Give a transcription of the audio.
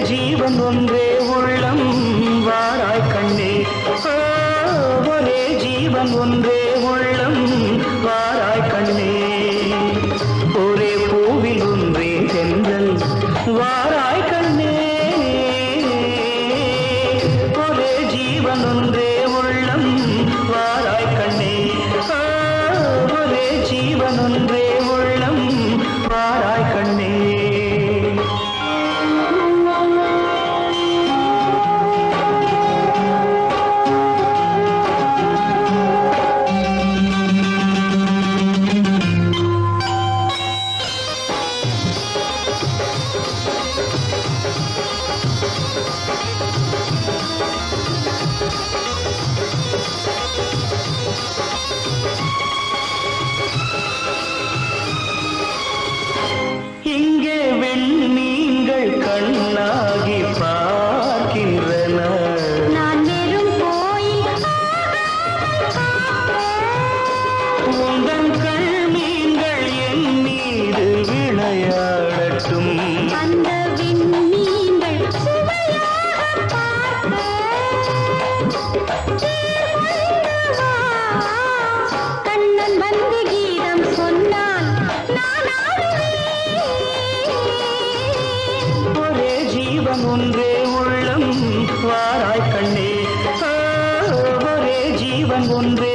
ஜீவன் ஒன்றே உள்ளம் வாராய் கண்ணே ஒரே ஜீவன் ஒன்றே உள்ளம் வாராய் கண்ணே ஒரே பூவில் ஒன்றே தென்றல் வாராய் கண்ணே ஒரே ஜீவன் ஒன்றே உள்ளம் வாராய் கண்ணே ஒரே ஜீவன் ஒன்றே உள்ளம் வாராய் கண்ணே இங்கே வெண்மீன்கள் கண்ணாகி பார்க்கின்றன நான் வெறும் கோயில் உந்தன் கண்மீன்கள் என் மீது விளையாடட்டும் அந்த விண்மீன்கள் சுவையாக கண்ணன் வந்து கீதம் சொன்னால் நான் ஒரே ஜீவன் ஒன்றே உள்ளம் வாராய் கண்ணே ஒரே ஜீவன் ஒன்றே